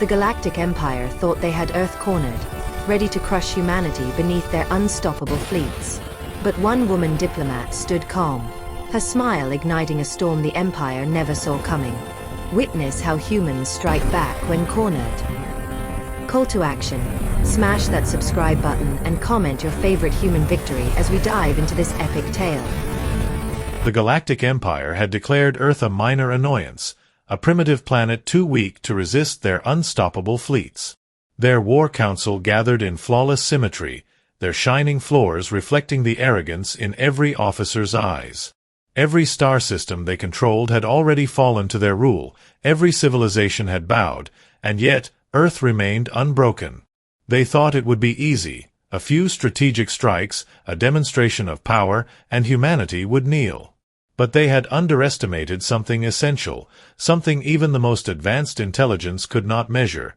The Galactic Empire thought they had Earth cornered, ready to crush humanity beneath their unstoppable fleets. But one woman diplomat stood calm, her smile igniting a storm the Empire never saw coming. Witness how humans strike back when cornered. Call to action. Smash that subscribe button and comment your favorite human victory as we dive into this epic tale. The Galactic Empire had declared Earth a minor annoyance, a primitive planet too weak to resist their unstoppable fleets. Their war council gathered in flawless symmetry, their shining floors reflecting the arrogance in every officer's eyes. Every star system they controlled had already fallen to their rule, every civilization had bowed, and yet Earth remained unbroken. They thought it would be easy, a few strategic strikes, a demonstration of power, and humanity would kneel. But they had underestimated something essential, something even the most advanced intelligence could not measure: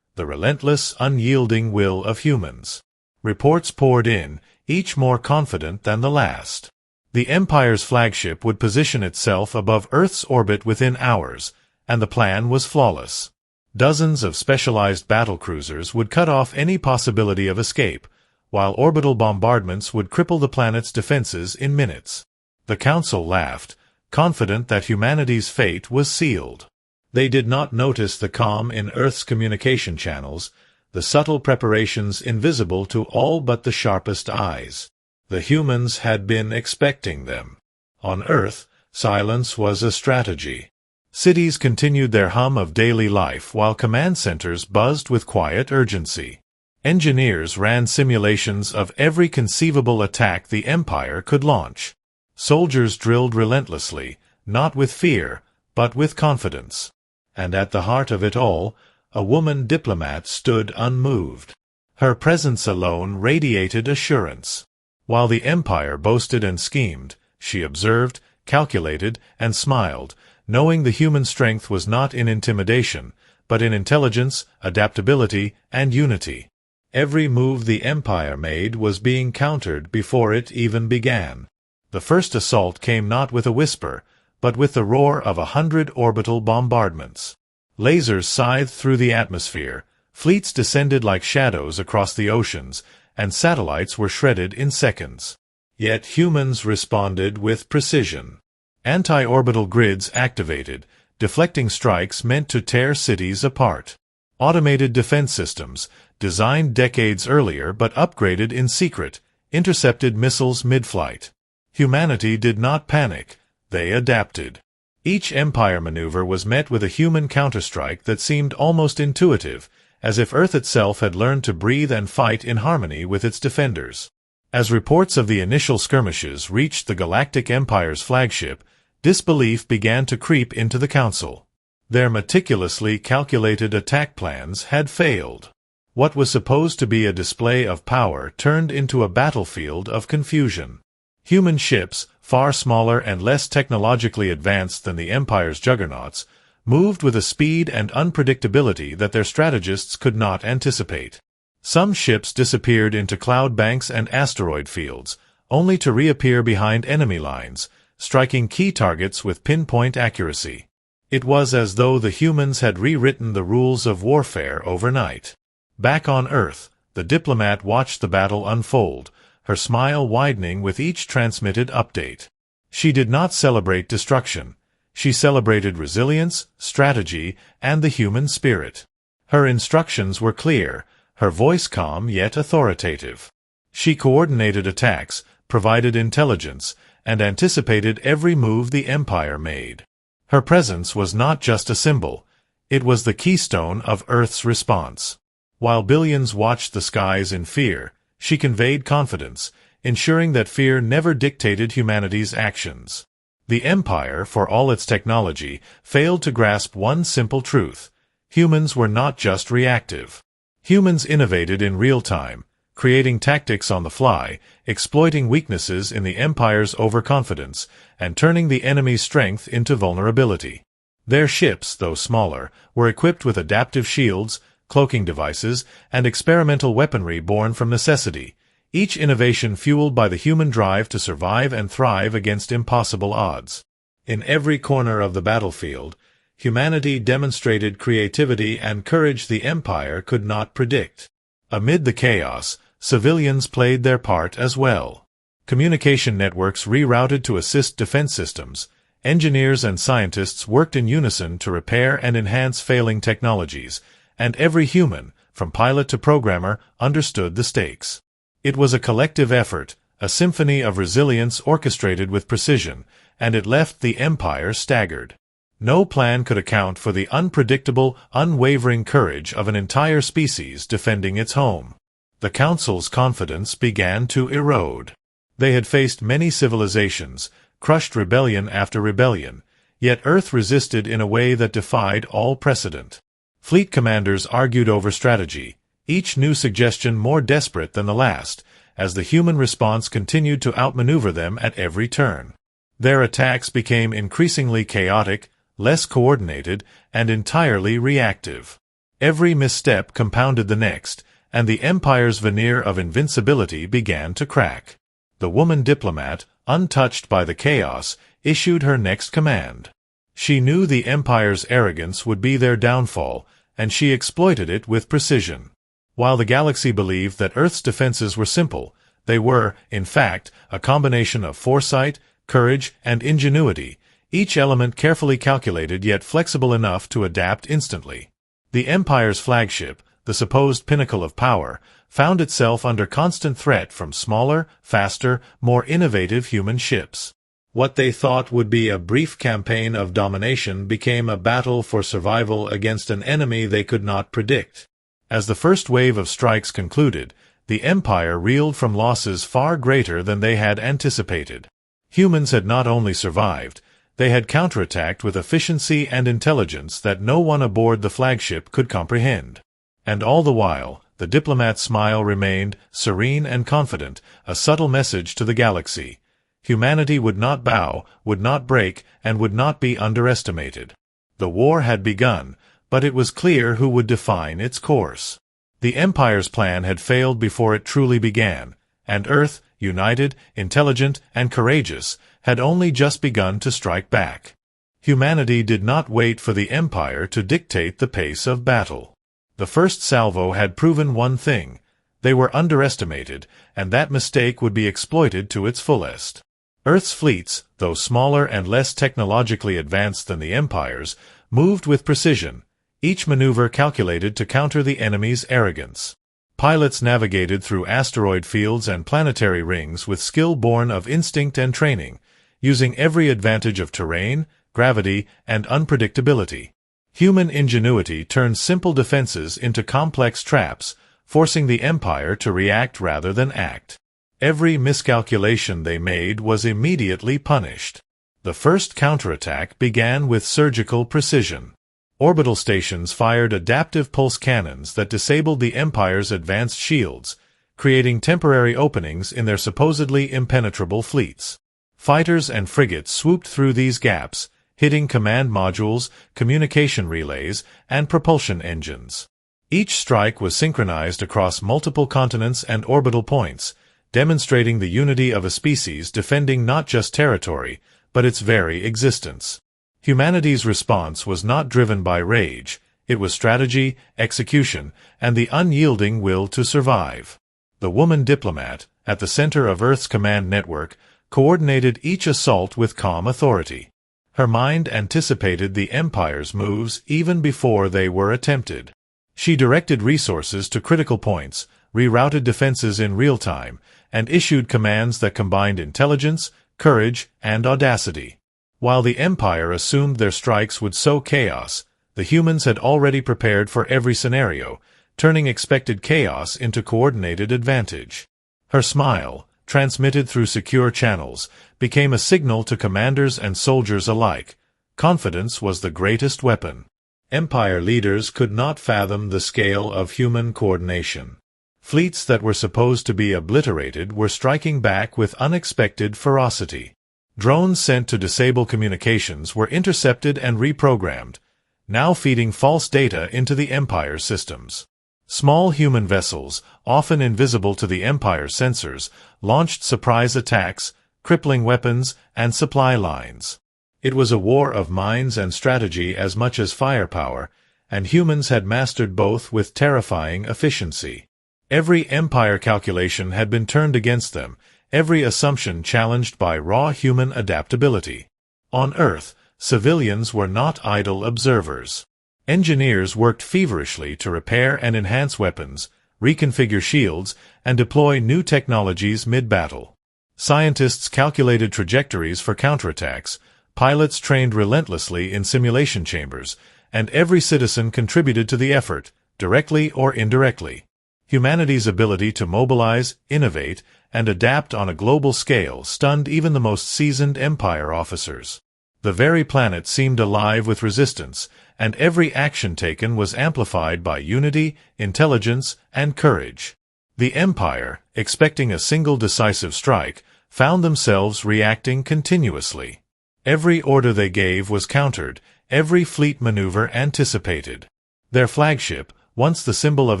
the relentless, unyielding will of humans. Reports poured in, each more confident than the last. The Empire's flagship would position itself above Earth's orbit within hours, and the plan was flawless. Dozens of specialized battlecruisers would cut off any possibility of escape, while orbital bombardments would cripple the planet's defenses in minutes. The Council laughed, confident that humanity's fate was sealed. They did not notice the calm in Earth's communication channels, the subtle preparations invisible to all but the sharpest eyes. The humans had been expecting them. On Earth, silence was a strategy. Cities continued their hum of daily life while command centers buzzed with quiet urgency. Engineers ran simulations of every conceivable attack the Empire could launch. Soldiers drilled relentlessly, not with fear, but with confidence. And at the heart of it all, a woman diplomat stood unmoved. Her presence alone radiated assurance. While the Empire boasted and schemed, she observed, calculated, and smiled, knowing the human strength was not in intimidation, but in intelligence, adaptability, and unity. Every move the Empire made was being countered before it even began. The first assault came not with a whisper, but with the roar of 100 orbital bombardments. Lasers scythed through the atmosphere, fleets descended like shadows across the oceans, and satellites were shredded in seconds. Yet humans responded with precision. Anti-orbital grids activated, deflecting strikes meant to tear cities apart. Automated defense systems, designed decades earlier but upgraded in secret, intercepted missiles mid-flight. Humanity did not panic, they adapted. Each Empire maneuver was met with a human counterstrike that seemed almost intuitive, as if Earth itself had learned to breathe and fight in harmony with its defenders. As reports of the initial skirmishes reached the Galactic Empire's flagship, disbelief began to creep into the Council. Their meticulously calculated attack plans had failed. What was supposed to be a display of power turned into a battlefield of confusion. Human ships, far smaller and less technologically advanced than the Empire's juggernauts, moved with a speed and unpredictability that their strategists could not anticipate. Some ships disappeared into cloud banks and asteroid fields, only to reappear behind enemy lines, striking key targets with pinpoint accuracy. It was as though the humans had rewritten the rules of warfare overnight. Back on Earth, the Diplomat watched the battle unfold, her smile widening with each transmitted update. She did not celebrate destruction. She celebrated resilience, strategy, and the human spirit. Her instructions were clear, her voice calm yet authoritative. She coordinated attacks, provided intelligence, and anticipated every move the Empire made. Her presence was not just a symbol, it was the keystone of Earth's response. While billions watched the skies in fear, she conveyed confidence, ensuring that fear never dictated humanity's actions. The Empire, for all its technology, failed to grasp one simple truth: humans were not just reactive. Humans innovated in real time, creating tactics on the fly, exploiting weaknesses in the Empire's overconfidence, and turning the enemy's strength into vulnerability. Their ships, though smaller, were equipped with adaptive shields, cloaking devices, and experimental weaponry born from necessity, each innovation fueled by the human drive to survive and thrive against impossible odds. In every corner of the battlefield, humanity demonstrated creativity and courage the Empire could not predict. Amid the chaos, civilians played their part as well. Communication networks rerouted to assist defense systems. Engineers and scientists worked in unison to repair and enhance failing technologies, and every human, from pilot to programmer, understood the stakes. It was a collective effort, a symphony of resilience orchestrated with precision, and it left the Empire staggered. No plan could account for the unpredictable, unwavering courage of an entire species defending its home. The Council's confidence began to erode. They had faced many civilizations, crushed rebellion after rebellion, yet Earth resisted in a way that defied all precedent. Fleet commanders argued over strategy, each new suggestion more desperate than the last, as the human response continued to outmaneuver them at every turn. Their attacks became increasingly chaotic, less coordinated, and entirely reactive. Every misstep compounded the next, and the Empire's veneer of invincibility began to crack. The woman diplomat, untouched by the chaos, issued her next command. She knew the Empire's arrogance would be their downfall, and she exploited it with precision. While the galaxy believed that Earth's defenses were simple, they were, in fact, a combination of foresight, courage, and ingenuity, each element carefully calculated yet flexible enough to adapt instantly. The Empire's flagship, the supposed pinnacle of power, found itself under constant threat from smaller, faster, more innovative human ships. What they thought would be a brief campaign of domination became a battle for survival against an enemy they could not predict. As the first wave of strikes concluded, the Empire reeled from losses far greater than they had anticipated. Humans had not only survived, they had counterattacked with efficiency and intelligence that no one aboard the flagship could comprehend. And all the while, the diplomat's smile remained, serene and confident, a subtle message to the galaxy. Humanity would not bow, would not break, and would not be underestimated. The war had begun, but it was clear who would define its course. The Empire's plan had failed before it truly began, and Earth, united, intelligent, and courageous, had only just begun to strike back. Humanity did not wait for the Empire to dictate the pace of battle. The first salvo had proven one thing: they were underestimated, and that mistake would be exploited to its fullest. Earth's fleets, though smaller and less technologically advanced than the Empire's, moved with precision, each maneuver calculated to counter the enemy's arrogance. Pilots navigated through asteroid fields and planetary rings with skill born of instinct and training, using every advantage of terrain, gravity, and unpredictability. Human ingenuity turned simple defenses into complex traps, forcing the Empire to react rather than act. Every miscalculation they made was immediately punished. The first counterattack began with surgical precision. Orbital stations fired adaptive pulse cannons that disabled the Empire's advanced shields, creating temporary openings in their supposedly impenetrable fleets. Fighters and frigates swooped through these gaps, hitting command modules, communication relays, and propulsion engines. Each strike was synchronized across multiple continents and orbital points, demonstrating the unity of a species defending not just territory, but its very existence. Humanity's response was not driven by rage, it was strategy, execution, and the unyielding will to survive. The woman diplomat, at the center of Earth's command network, coordinated each assault with calm authority. Her mind anticipated the Empire's moves even before they were attempted. She directed resources to critical points, rerouted defenses in real time, and issued commands that combined intelligence, courage, and audacity. While the Empire assumed their strikes would sow chaos, the humans had already prepared for every scenario, turning expected chaos into coordinated advantage. Her smile, transmitted through secure channels, became a signal to commanders and soldiers alike. Confidence was the greatest weapon. Empire leaders could not fathom the scale of human coordination. Fleets that were supposed to be obliterated were striking back with unexpected ferocity. Drones sent to disable communications were intercepted and reprogrammed, now feeding false data into the Empire's systems. Small human vessels, often invisible to the Empire's sensors, launched surprise attacks, crippling weapons, and supply lines. It was a war of minds and strategy as much as firepower, and humans had mastered both with terrifying efficiency. Every Empire calculation had been turned against them, every assumption challenged by raw human adaptability. On Earth, civilians were not idle observers. Engineers worked feverishly to repair and enhance weapons, reconfigure shields, and deploy new technologies mid-battle. Scientists calculated trajectories for counterattacks, pilots trained relentlessly in simulation chambers, and every citizen contributed to the effort, directly or indirectly. Humanity's ability to mobilize, innovate, and adapt on a global scale stunned even the most seasoned Empire officers. The very planet seemed alive with resistance, and every action taken was amplified by unity, intelligence, and courage. The Empire, expecting a single decisive strike, found themselves reacting continuously. Every order they gave was countered, every fleet maneuver anticipated. Their flagship, once the symbol of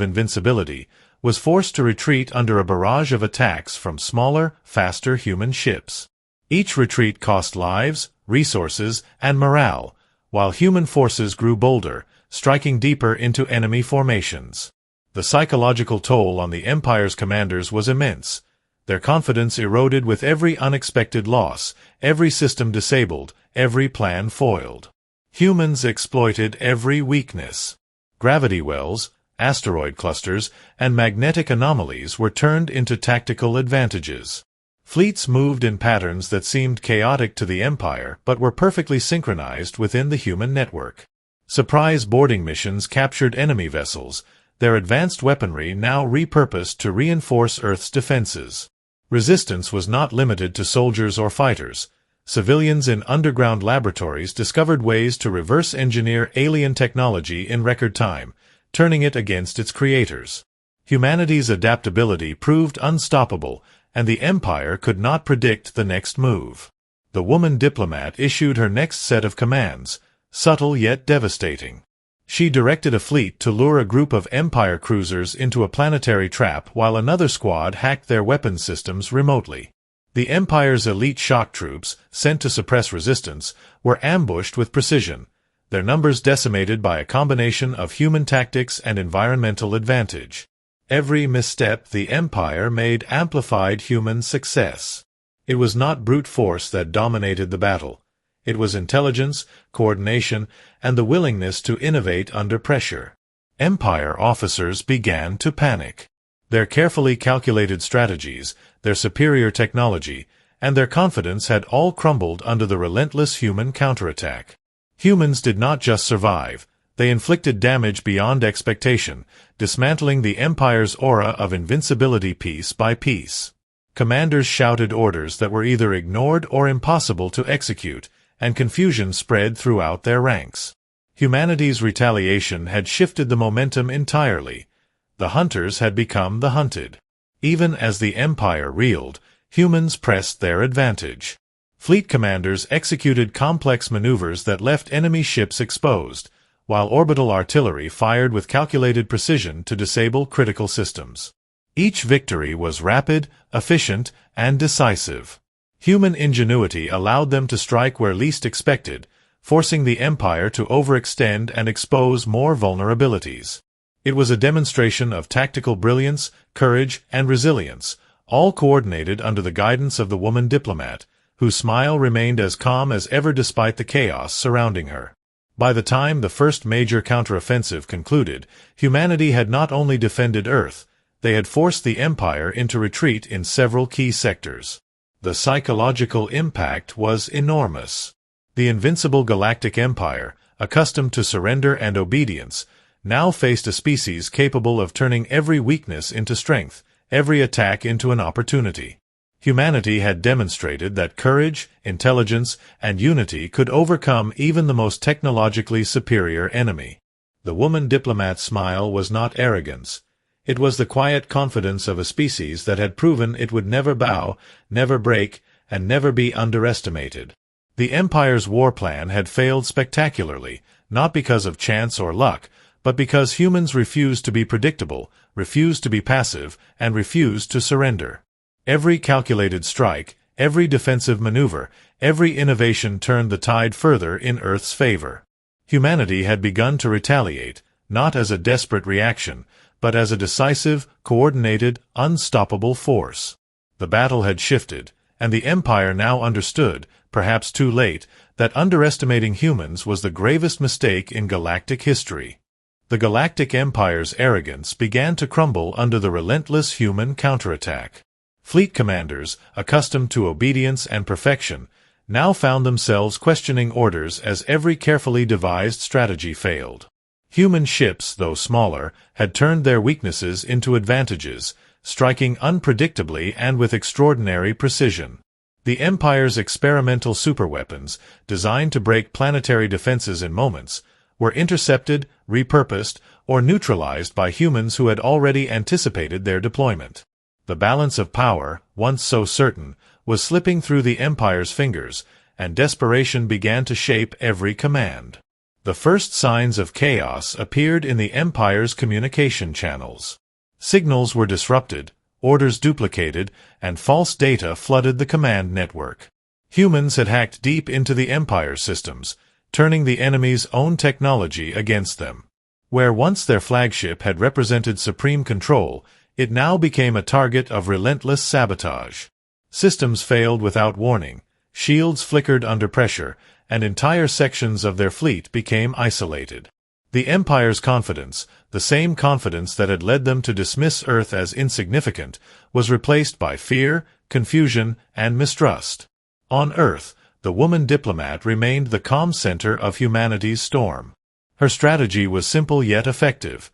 invincibility, was forced to retreat under a barrage of attacks from smaller, faster human ships. Each retreat cost lives, resources, and morale, while human forces grew bolder, striking deeper into enemy formations. The psychological toll on the Empire's commanders was immense. Their confidence eroded with every unexpected loss, every system disabled, every plan foiled. Humans exploited every weakness. Gravity wells, asteroid clusters, and magnetic anomalies were turned into tactical advantages. Fleets moved in patterns that seemed chaotic to the Empire but were perfectly synchronized within the human network. Surprise boarding missions captured enemy vessels, their advanced weaponry now repurposed to reinforce Earth's defenses. Resistance was not limited to soldiers or fighters. Civilians in underground laboratories discovered ways to reverse engineer alien technology in record time, turning it against its creators. Humanity's adaptability proved unstoppable, and the Empire could not predict the next move. The woman diplomat issued her next set of commands, subtle yet devastating. She directed a fleet to lure a group of Empire cruisers into a planetary trap while another squad hacked their weapons systems remotely. The Empire's elite shock troops, sent to suppress resistance, were ambushed with precision, their numbers decimated by a combination of human tactics and environmental advantage. Every misstep the Empire made amplified human success. It was not brute force that dominated the battle. It was intelligence, coordination, and the willingness to innovate under pressure. Empire officers began to panic. Their carefully calculated strategies, their superior technology, and their confidence had all crumbled under the relentless human counterattack. Humans did not just survive, they inflicted damage beyond expectation, dismantling the Empire's aura of invincibility piece by piece. Commanders shouted orders that were either ignored or impossible to execute, and confusion spread throughout their ranks. Humanity's retaliation had shifted the momentum entirely. The hunters had become the hunted. Even as the Empire reeled, humans pressed their advantage. Fleet commanders executed complex maneuvers that left enemy ships exposed, while orbital artillery fired with calculated precision to disable critical systems. Each victory was rapid, efficient, and decisive. Human ingenuity allowed them to strike where least expected, forcing the Empire to overextend and expose more vulnerabilities. It was a demonstration of tactical brilliance, courage, and resilience, all coordinated under the guidance of the woman diplomat, whose smile remained as calm as ever despite the chaos surrounding her. By the time the first major counteroffensive concluded, humanity had not only defended Earth, they had forced the Empire into retreat in several key sectors. The psychological impact was enormous. The invincible Galactic Empire, accustomed to surrender and obedience, now faced a species capable of turning every weakness into strength, every attack into an opportunity. Humanity had demonstrated that courage, intelligence, and unity could overcome even the most technologically superior enemy. The woman diplomat's smile was not arrogance. It was the quiet confidence of a species that had proven it would never bow, never break, and never be underestimated. The Empire's war plan had failed spectacularly, not because of chance or luck, but because humans refused to be predictable, refused to be passive, and refused to surrender. Every calculated strike, every defensive maneuver, every innovation turned the tide further in Earth's favor. Humanity had begun to retaliate, not as a desperate reaction, but as a decisive, coordinated, unstoppable force. The battle had shifted, and the Empire now understood, perhaps too late, that underestimating humans was the gravest mistake in galactic history. The Galactic Empire's arrogance began to crumble under the relentless human counterattack. Fleet commanders, accustomed to obedience and perfection, now found themselves questioning orders as every carefully devised strategy failed. Human ships, though smaller, had turned their weaknesses into advantages, striking unpredictably and with extraordinary precision. The Empire's experimental superweapons, designed to break planetary defenses in moments, were intercepted, repurposed, or neutralized by humans who had already anticipated their deployment. The balance of power, once so certain, was slipping through the Empire's fingers, and desperation began to shape every command. The first signs of chaos appeared in the Empire's communication channels. Signals were disrupted, orders duplicated, and false data flooded the command network. Humans had hacked deep into the Empire's systems, turning the enemy's own technology against them. Where once their flagship had represented supreme control, it now became a target of relentless sabotage. Systems failed without warning, shields flickered under pressure, and entire sections of their fleet became isolated. The Empire's confidence, the same confidence that had led them to dismiss Earth as insignificant, was replaced by fear, confusion, and mistrust. On Earth, the woman Diplomat remained the calm center of humanity's storm. Her strategy was simple yet effective: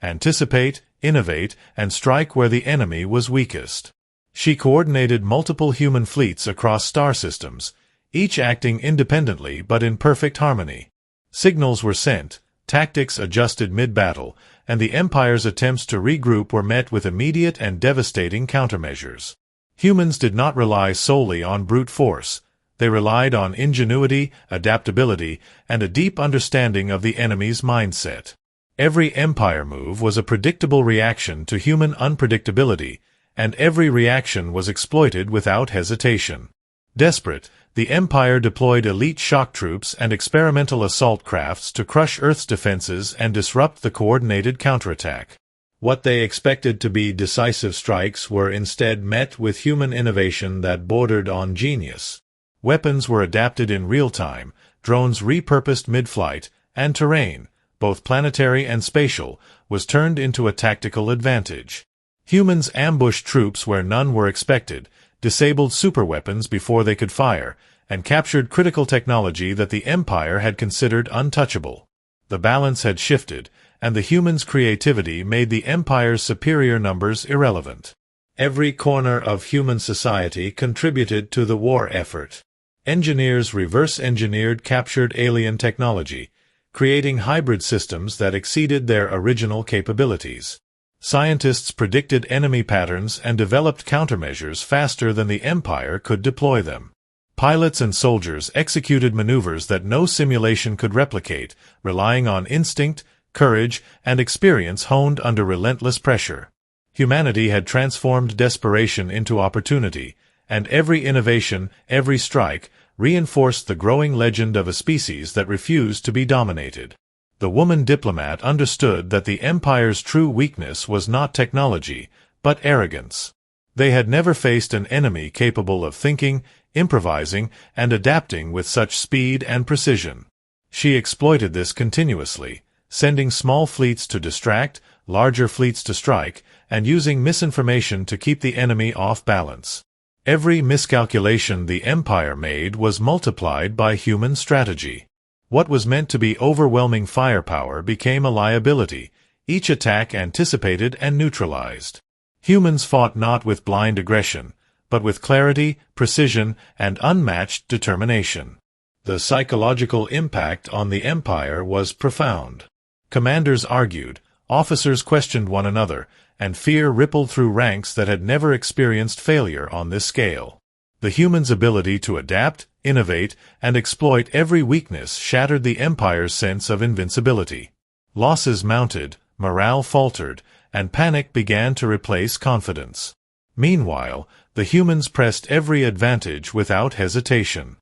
anticipate, innovate, and strike where the enemy was weakest. She coordinated multiple human fleets across star systems, each acting independently but in perfect harmony. Signals were sent, tactics adjusted mid-battle, and the Empire's attempts to regroup were met with immediate and devastating countermeasures. Humans did not rely solely on brute force. They relied on ingenuity, adaptability, and a deep understanding of the enemy's mindset. Every Empire move was a predictable reaction to human unpredictability, and every reaction was exploited without hesitation. Desperate, the Empire deployed elite shock troops and experimental assault crafts to crush Earth's defenses and disrupt the coordinated counterattack. What they expected to be decisive strikes were instead met with human innovation that bordered on genius. Weapons were adapted in real time, drones repurposed mid-flight, and terrain, both planetary and spatial, was turned into a tactical advantage. Humans ambushed troops where none were expected, disabled superweapons before they could fire, and captured critical technology that the Empire had considered untouchable. The balance had shifted, and the humans' creativity made the Empire's superior numbers irrelevant. Every corner of human society contributed to the war effort. Engineers reverse-engineered captured alien technology, creating hybrid systems that exceeded their original capabilities. Scientists predicted enemy patterns and developed countermeasures faster than the Empire could deploy them. Pilots and soldiers executed maneuvers that no simulation could replicate, relying on instinct, courage, and experience honed under relentless pressure. Humanity had transformed desperation into opportunity, and every innovation, every strike, reinforced the growing legend of a species that refused to be dominated. The woman Diplomat understood that the Empire's true weakness was not technology, but arrogance. They had never faced an enemy capable of thinking, improvising, and adapting with such speed and precision. She exploited this continuously, sending small fleets to distract, larger fleets to strike, and using misinformation to keep the enemy off balance. Every miscalculation the Empire made was multiplied by human strategy. What was meant to be overwhelming firepower became a liability, each attack anticipated and neutralized. Humans fought not with blind aggression, but with clarity, precision, and unmatched determination. The psychological impact on the Empire was profound. Commanders argued, officers questioned one another, and fear rippled through ranks that had never experienced failure on this scale. The humans' ability to adapt, innovate, and exploit every weakness shattered the Empire's sense of invincibility. Losses mounted, morale faltered, and panic began to replace confidence. Meanwhile, the humans pressed every advantage without hesitation.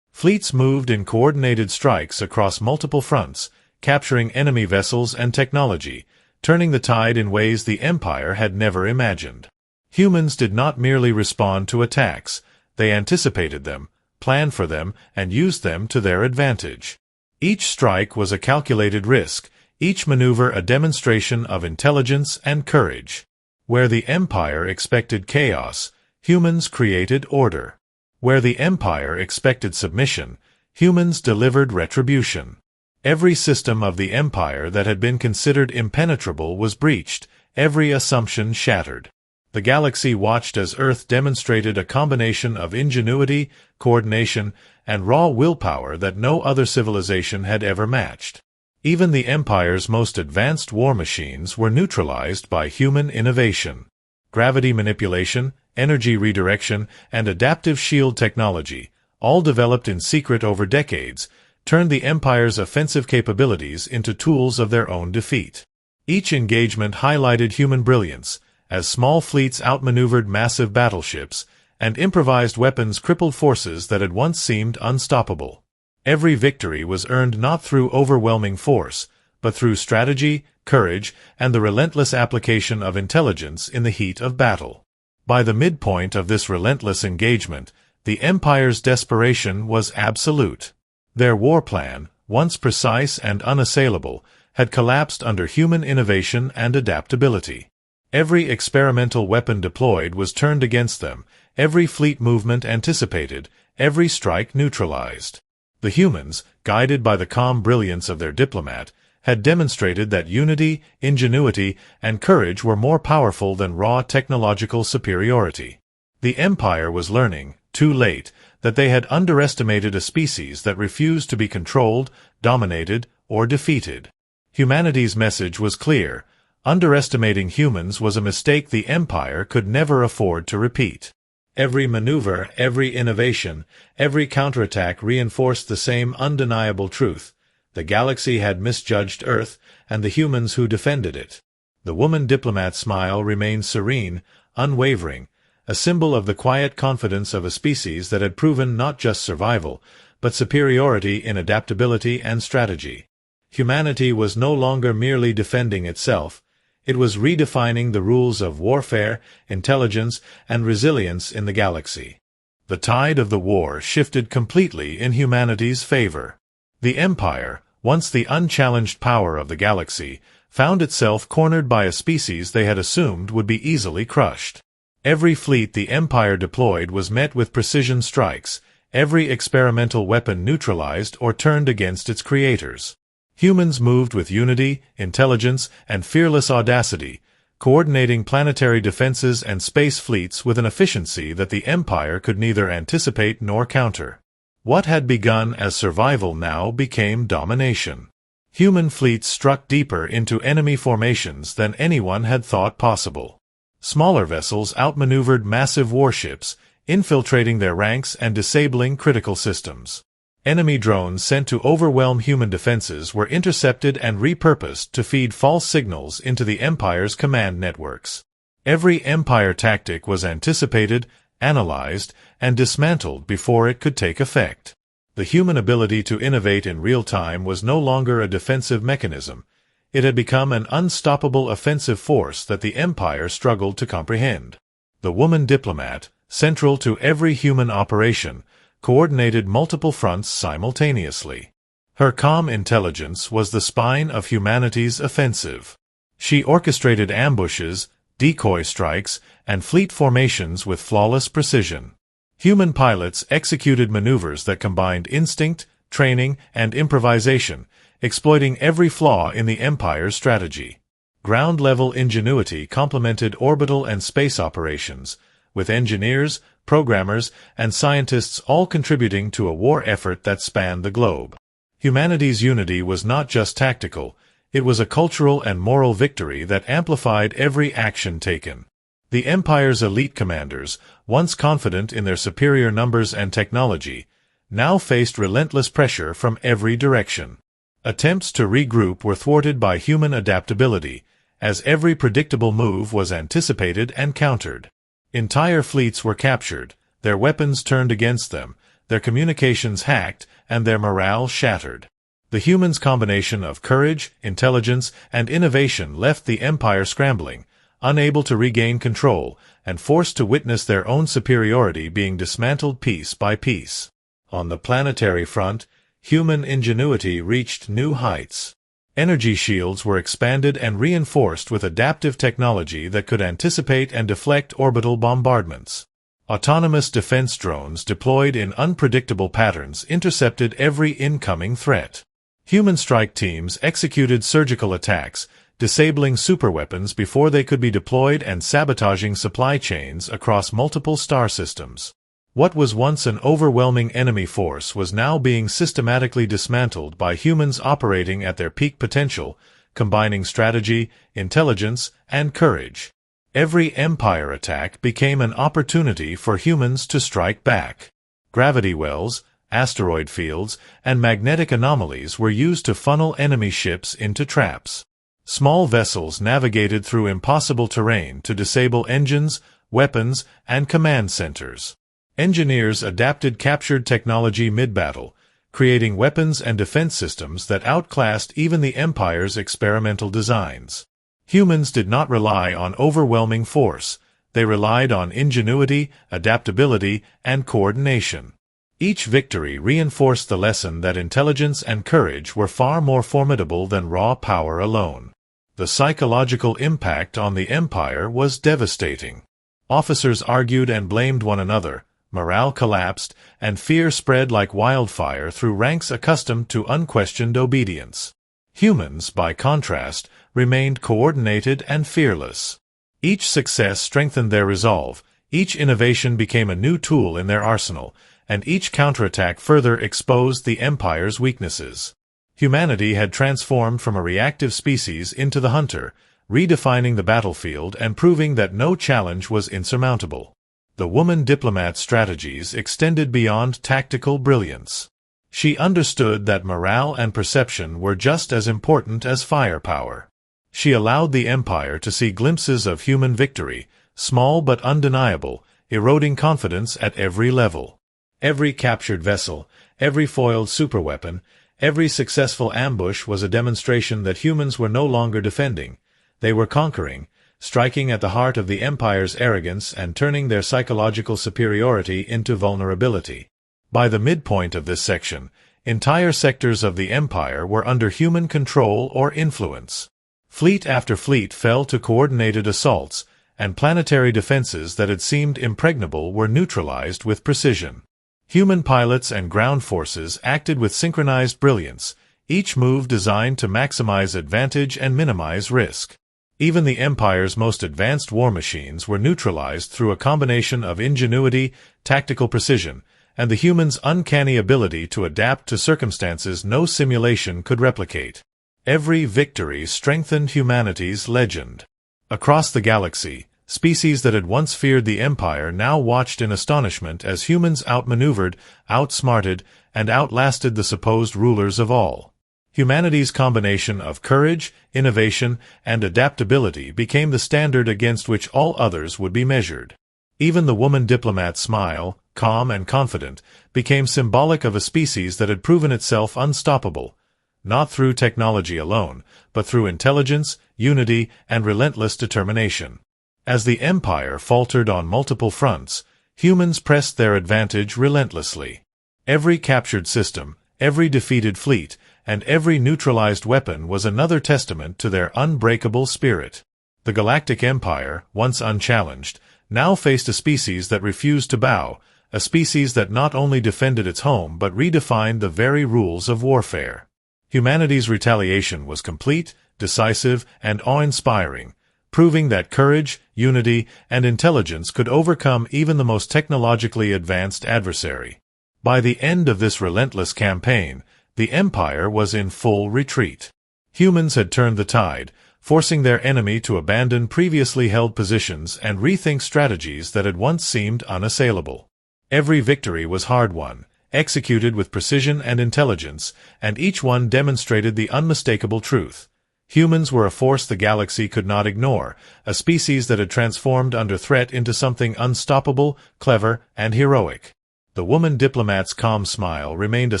Fleets moved in coordinated strikes across multiple fronts, capturing enemy vessels and technology, turning the tide in ways the Empire had never imagined. Humans did not merely respond to attacks, they anticipated them, planned for them, and used them to their advantage. Each strike was a calculated risk, each maneuver a demonstration of intelligence and courage. Where the Empire expected chaos, humans created order. Where the Empire expected submission, humans delivered retribution. Every system of the Empire that had been considered impenetrable was breached, every assumption shattered. The galaxy watched as Earth demonstrated a combination of ingenuity, coordination, and raw willpower that no other civilization had ever matched. Even the Empire's most advanced war machines were neutralized by human innovation. Gravity manipulation, energy redirection, and adaptive shield technology, all developed in secret over decades, turned the Empire's offensive capabilities into tools of their own defeat. Each engagement highlighted human brilliance, as small fleets outmaneuvered massive battleships, and improvised weapons crippled forces that had once seemed unstoppable. Every victory was earned not through overwhelming force, but through strategy, courage, and the relentless application of intelligence in the heat of battle. By the midpoint of this relentless engagement, the Empire's desperation was absolute. Their war plan, once precise and unassailable, had collapsed under human innovation and adaptability. Every experimental weapon deployed was turned against them, every fleet movement anticipated, every strike neutralized. The humans, guided by the calm brilliance of their diplomat, had demonstrated that unity, ingenuity, and courage were more powerful than raw technological superiority. The Empire was learning, too late, that they had underestimated a species that refused to be controlled, dominated, or defeated. Humanity's message was clear: underestimating humans was a mistake the Empire could never afford to repeat. Every maneuver, every innovation, every counterattack reinforced the same undeniable truth: the galaxy had misjudged Earth and the humans who defended it. The woman diplomat's smile remained serene, unwavering, a symbol of the quiet confidence of a species that had proven not just survival, but superiority in adaptability and strategy. Humanity was no longer merely defending itself, it was redefining the rules of warfare, intelligence, and resilience in the galaxy. The tide of the war shifted completely in humanity's favor. The Empire, once the unchallenged power of the galaxy, found itself cornered by a species they had assumed would be easily crushed. Every fleet the Empire deployed was met with precision strikes, every experimental weapon neutralized or turned against its creators. Humans moved with unity, intelligence, and fearless audacity, coordinating planetary defenses and space fleets with an efficiency that the Empire could neither anticipate nor counter. What had begun as survival now became domination. Human fleets struck deeper into enemy formations than anyone had thought possible. Smaller vessels outmaneuvered massive warships, infiltrating their ranks and disabling critical systems. Enemy drones sent to overwhelm human defenses were intercepted and repurposed to feed false signals into the Empire's command networks. Every Empire tactic was anticipated, analyzed, and dismantled before it could take effect. The human ability to innovate in real time was no longer a defensive mechanism. It had become an unstoppable offensive force that the Empire struggled to comprehend. The woman diplomat, central to every human operation, coordinated multiple fronts simultaneously. Her calm intelligence was the spine of humanity's offensive. She orchestrated ambushes, decoy strikes, and fleet formations with flawless precision. Human pilots executed maneuvers that combined instinct, training, and improvisation, exploiting every flaw in the Empire's strategy. Ground-level ingenuity complemented orbital and space operations, with engineers, programmers, and scientists all contributing to a war effort that spanned the globe. Humanity's unity was not just tactical, it was a cultural and moral victory that amplified every action taken. The Empire's elite commanders, once confident in their superior numbers and technology, now faced relentless pressure from every direction. Attempts to regroup were thwarted by human adaptability, as every predictable move was anticipated and countered. Entire fleets were captured, their weapons turned against them, their communications hacked, and their morale shattered. The humans' combination of courage, intelligence, and innovation left the Empire scrambling, unable to regain control, and forced to witness their own superiority being dismantled piece by piece. On the planetary front, human ingenuity reached new heights. Energy shields were expanded and reinforced with adaptive technology that could anticipate and deflect orbital bombardments. Autonomous defense drones deployed in unpredictable patterns intercepted every incoming threat. Human strike teams executed surgical attacks, disabling superweapons before they could be deployed and sabotaging supply chains across multiple star systems. What was once an overwhelming enemy force was now being systematically dismantled by humans operating at their peak potential, combining strategy, intelligence, and courage. Every Empire attack became an opportunity for humans to strike back. Gravity wells, asteroid fields, and magnetic anomalies were used to funnel enemy ships into traps. Small vessels navigated through impossible terrain to disable engines, weapons, and command centers. Engineers adapted captured technology mid-battle, creating weapons and defense systems that outclassed even the Empire's experimental designs. Humans did not rely on overwhelming force. They relied on ingenuity, adaptability, and coordination. Each victory reinforced the lesson that intelligence and courage were far more formidable than raw power alone. The psychological impact on the Empire was devastating. Officers argued and blamed one another, morale collapsed, and fear spread like wildfire through ranks accustomed to unquestioned obedience. Humans, by contrast, remained coordinated and fearless. Each success strengthened their resolve, each innovation became a new tool in their arsenal, and each counterattack further exposed the Empire's weaknesses. Humanity had transformed from a reactive species into the hunter, redefining the battlefield and proving that no challenge was insurmountable. The woman diplomat's strategies extended beyond tactical brilliance. She understood that morale and perception were just as important as firepower. She allowed the Empire to see glimpses of human victory, small but undeniable, eroding confidence at every level. Every captured vessel, every foiled superweapon, every successful ambush was a demonstration that humans were no longer defending. They were conquering, striking at the heart of the Empire's arrogance and turning their psychological superiority into vulnerability. By the midpoint of this section, entire sectors of the Empire were under human control or influence. Fleet after fleet fell to coordinated assaults, and planetary defenses that had seemed impregnable were neutralized with precision. Human pilots and ground forces acted with synchronized brilliance, each move designed to maximize advantage and minimize risk. Even the Empire's most advanced war machines were neutralized through a combination of ingenuity, tactical precision, and the human's uncanny ability to adapt to circumstances no simulation could replicate. Every victory strengthened humanity's legend. Across the galaxy, species that had once feared the Empire now watched in astonishment as humans outmaneuvered, outsmarted, and outlasted the supposed rulers of all. Humanity's combination of courage, innovation, and adaptability became the standard against which all others would be measured. Even the woman diplomat's smile, calm and confident, became symbolic of a species that had proven itself unstoppable, not through technology alone, but through intelligence, unity, and relentless determination. As the Empire faltered on multiple fronts, humans pressed their advantage relentlessly. Every captured system, every defeated fleet, and every neutralized weapon was another testament to their unbreakable spirit. The Galactic Empire, once unchallenged, now faced a species that refused to bow, a species that not only defended its home but redefined the very rules of warfare. Humanity's retaliation was complete, decisive, and awe-inspiring, proving that courage, unity, and intelligence could overcome even the most technologically advanced adversary. By the end of this relentless campaign, the Empire was in full retreat. Humans had turned the tide, forcing their enemy to abandon previously held positions and rethink strategies that had once seemed unassailable. Every victory was hard-won, executed with precision and intelligence, and each one demonstrated the unmistakable truth. Humans were a force the galaxy could not ignore, a species that had transformed under threat into something unstoppable, clever, and heroic. The woman diplomat's calm smile remained a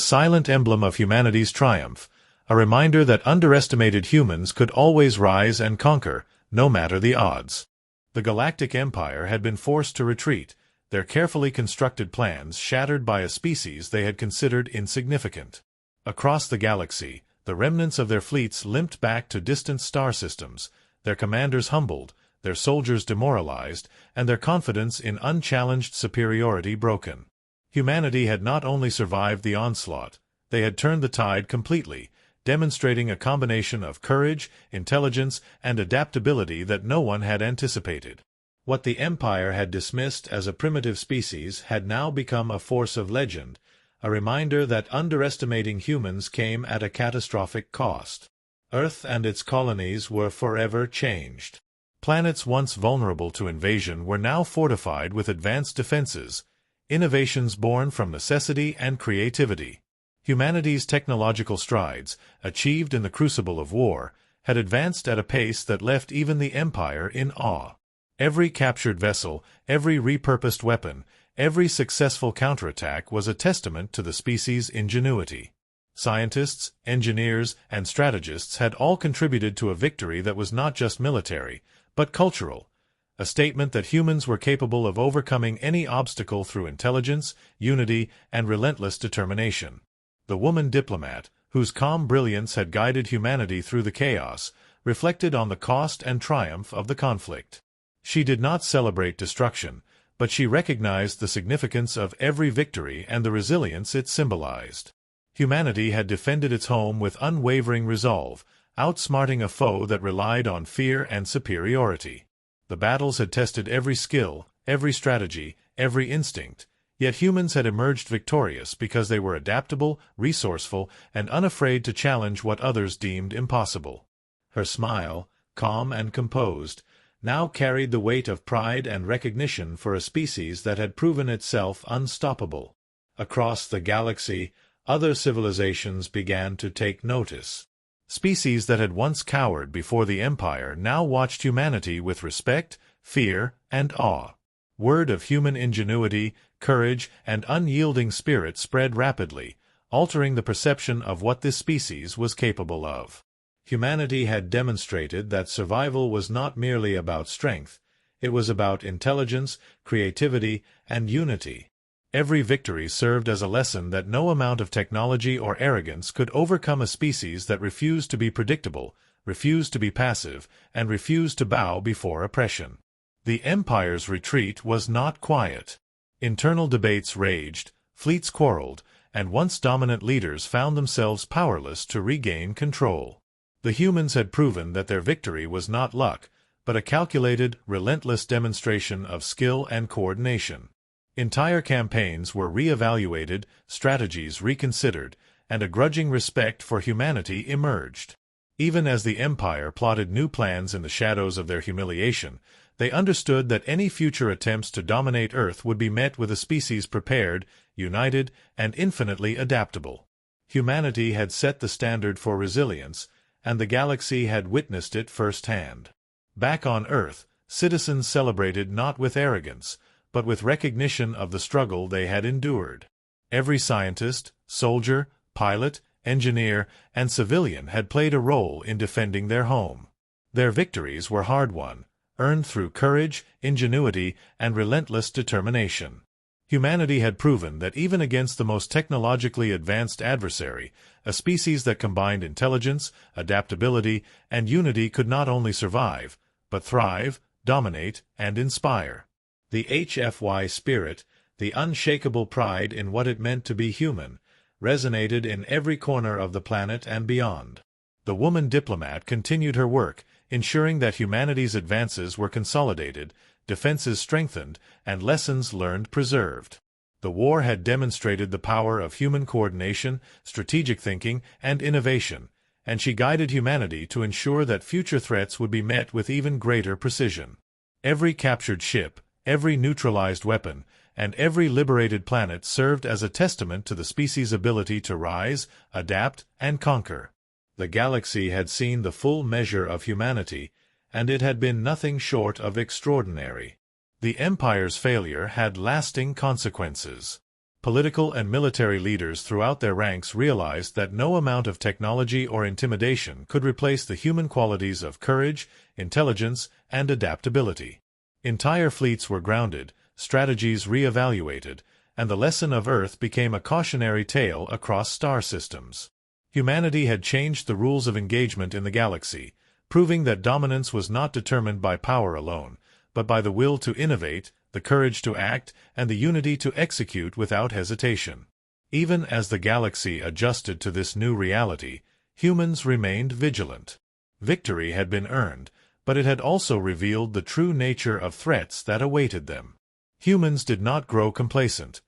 silent emblem of humanity's triumph, a reminder that underestimated humans could always rise and conquer, no matter the odds. The Galactic Empire had been forced to retreat, their carefully constructed plans shattered by a species they had considered insignificant. Across the galaxy, the remnants of their fleets limped back to distant star systems, their commanders humbled, their soldiers demoralized, and their confidence in unchallenged superiority broken. Humanity had not only survived the onslaught, they had turned the tide completely, demonstrating a combination of courage, intelligence, and adaptability that no one had anticipated. What the Empire had dismissed as a primitive species had now become a force of legend, a reminder that underestimating humans came at a catastrophic cost. Earth and its colonies were forever changed. Planets once vulnerable to invasion were now fortified with advanced defenses, innovations born from necessity and creativity. Humanity's technological strides, achieved in the crucible of war, had advanced at a pace that left even the Empire in awe. Every captured vessel, every repurposed weapon, every successful counterattack was a testament to the species' ingenuity. Scientists, engineers, and strategists had all contributed to a victory that was not just military, but cultural, a statement that humans were capable of overcoming any obstacle through intelligence, unity, and relentless determination. The woman diplomat, whose calm brilliance had guided humanity through the chaos, reflected on the cost and triumph of the conflict. She did not celebrate destruction, but she recognized the significance of every victory and the resilience it symbolized. Humanity had defended its home with unwavering resolve, outsmarting a foe that relied on fear and superiority. The battles had tested every skill, every strategy, every instinct, yet humans had emerged victorious because they were adaptable, resourceful, and unafraid to challenge what others deemed impossible. Her smile, calm and composed, now carried the weight of pride and recognition for a species that had proven itself unstoppable. Across the galaxy, other civilizations began to take notice. Species that had once cowered before the Empire now watched humanity with respect, fear, and awe. Word of human ingenuity, courage, and unyielding spirit spread rapidly, altering the perception of what this species was capable of. Humanity had demonstrated that survival was not merely about strength, it was about intelligence, creativity, and unity. Every victory served as a lesson that no amount of technology or arrogance could overcome a species that refused to be predictable, refused to be passive, and refused to bow before oppression. The Empire's retreat was not quiet. Internal debates raged, fleets quarreled, and once dominant leaders found themselves powerless to regain control. The humans had proven that their victory was not luck, but a calculated, relentless demonstration of skill and coordination. Entire campaigns were re-evaluated, strategies reconsidered, and a grudging respect for humanity emerged. Even as the Empire plotted new plans in the shadows of their humiliation, they understood that any future attempts to dominate Earth would be met with a species prepared, united, and infinitely adaptable. Humanity had set the standard for resilience, and the galaxy had witnessed it firsthand. Back on Earth, citizens celebrated not with arrogance, but with recognition of the struggle they had endured. Every scientist, soldier, pilot, engineer, and civilian had played a role in defending their home. Their victories were hard-won, earned through courage, ingenuity, and relentless determination. Humanity had proven that even against the most technologically advanced adversary, a species that combined intelligence, adaptability, and unity could not only survive, but thrive, dominate, and inspire. The HFY spirit, the unshakable pride in what it meant to be human, resonated in every corner of the planet and beyond. The woman diplomat continued her work, ensuring that humanity's advances were consolidated, defenses strengthened, and lessons learned preserved. The war had demonstrated the power of human coordination, strategic thinking, and innovation, and she guided humanity to ensure that future threats would be met with even greater precision. Every captured ship, every neutralized weapon, and every liberated planet served as a testament to the species' ability to rise, adapt, and conquer. The galaxy had seen the full measure of humanity, and it had been nothing short of extraordinary. The Empire's failure had lasting consequences. Political and military leaders throughout their ranks realized that no amount of technology or intimidation could replace the human qualities of courage, intelligence, and adaptability. Entire fleets were grounded, strategies re-evaluated, and the lesson of Earth became a cautionary tale across star systems. Humanity had changed the rules of engagement in the galaxy, proving that dominance was not determined by power alone, but by the will to innovate, the courage to act, and the unity to execute without hesitation. Even as the galaxy adjusted to this new reality, humans remained vigilant. Victory had been earned, but it had also revealed the true nature of threats that awaited them. Humans did not grow complacent.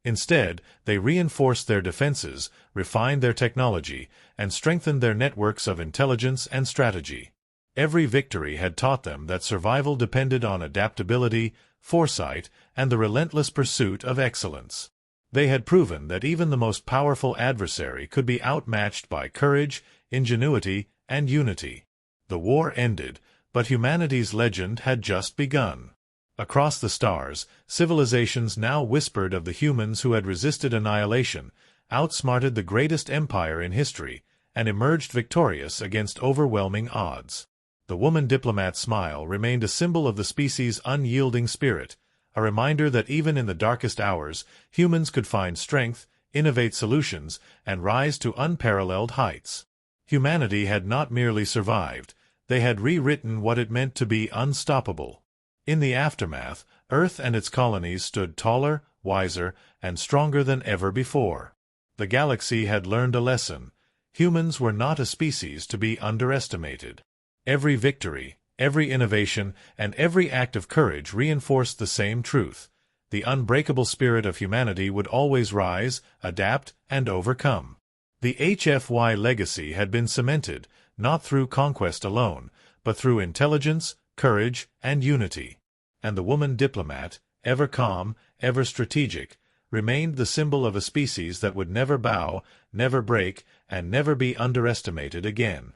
Instead, they reinforced their defenses, refined their technology, and strengthened their networks of intelligence and strategy. Every victory had taught them that survival depended on adaptability, foresight, and the relentless pursuit of excellence. They had proven that even the most powerful adversary could be outmatched by courage, ingenuity, and unity. The war ended, but humanity's legend had just begun. Across the stars, civilizations now whispered of the humans who had resisted annihilation, outsmarted the greatest empire in history, and emerged victorious against overwhelming odds. The woman diplomat's smile remained a symbol of the species' unyielding spirit, a reminder that even in the darkest hours, humans could find strength, innovate solutions, and rise to unparalleled heights. Humanity had not merely survived, they had rewritten what it meant to be unstoppable. In the aftermath, Earth and its colonies stood taller, wiser, and stronger than ever before. The galaxy had learned a lesson. Humans were not a species to be underestimated. Every victory, every innovation, and every act of courage reinforced the same truth. The unbreakable spirit of humanity would always rise, adapt, and overcome. The HFY legacy had been cemented, not through conquest alone, but through intelligence, courage, and unity. And the woman diplomat, ever calm, ever strategic, remained the symbol of a species that would never bow, never break, and never be underestimated again.